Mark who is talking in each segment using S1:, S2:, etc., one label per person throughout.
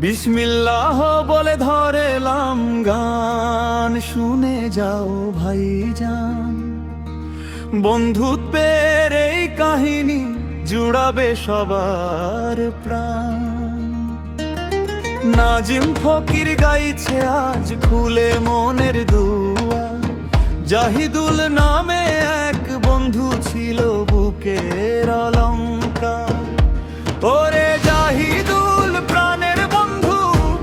S1: বিসমিল্লাহ বলে ধরেলাম গান, শুনে যাও ভাইজান। বন্ধুত্বের এই কাহিনী জুড়াবে সবার প্রাণ। নাজিম ফকির গাইছে আজ খুলে মনের দুয়ার। জাহিদুল নামে এক বন্ধু ছিল বুকের অলংকার। ওরে জাহিদুল প্রাণের বন্ধু,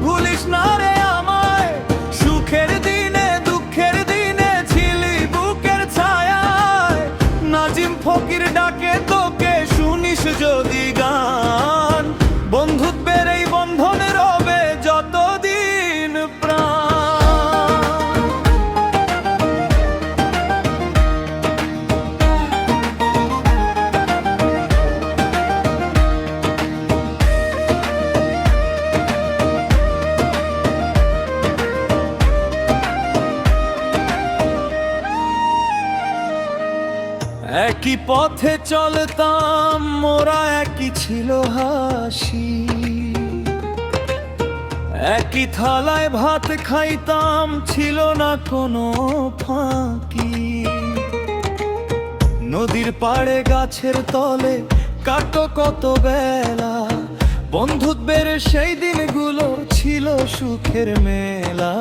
S1: ভুলিস না রে আমায়। সুখের দিনে দুঃখের দিনে ছিলি বুকের ছায়ায়। নাজিম ফকির ডাকে তোকে, শুনিস যদি গান। বন্ধুত্বের এই বন্ধনে রবে যতদিন প্রাণ। একই পথে চলতাম মোরা, একই ছিল হাসি। একই থালায় ভাত খাইতাম, ছিল না কোনো ফাঁকি। নদীর পাড়ে গাছের তলে কাটো কত বেলা। বন্ধুত্বের সেই দিনগুলো ছিল সুখের মেলা।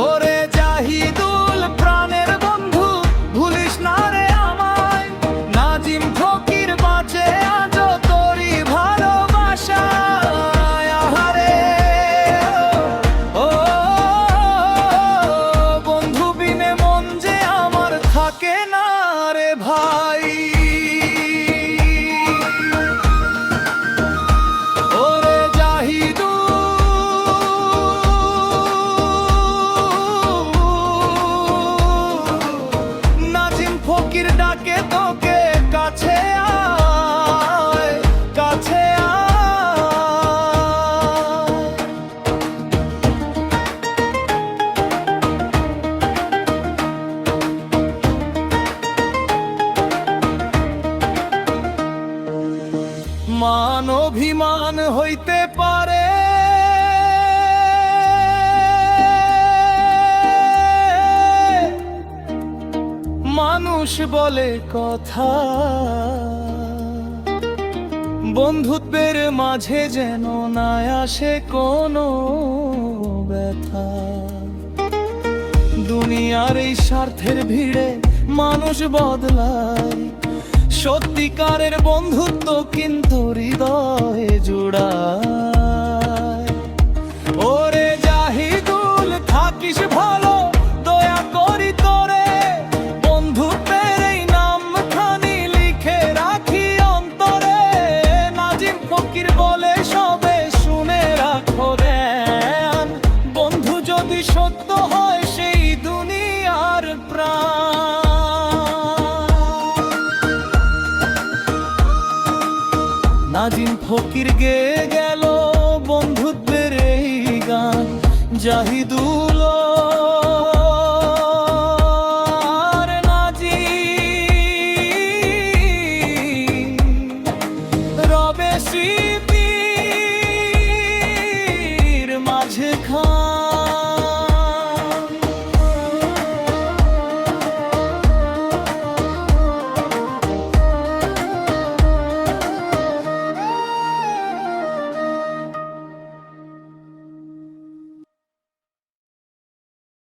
S1: ওরে জাহিদুল প্রাণের বন্ধু, ভুলিস না রে আমায়। নাজিম ফকির বাঁচে আজ তোরই ভালোবাসায়। আহারে ও বন্ধু বিনে মন যে আমার থাকে না রে ভাই। ওরে জাহিদুল, নাজিম ফকির ডাকে তোকে, কাছে আয়, কাছে আয়। মান অভিমান হইতে পারে, মানুষ বলে কথা। বন্ধুত্বের মাঝে যেন না আসে কোনো ব্যথা। দুনিয়ার এই স্বার্থের ভিড়ে মানুষ বদলায়। সত্যিকারের বন্ধুত্ব কিন্তু হৃদয়ে জুড়ায়। ওরে জাহিদুল থাকিস ভালো, দয়া করি তোরে। বন্ধুত্বের এই নামখানি লিখে রাখি অন্তরে। নাজিম ফকির বলে সবে শুনে রাখো ধ্যান। বন্ধু যদি সত্য হয় সেই দুনিয়ার প্রাণ। নাজিম ফকির গে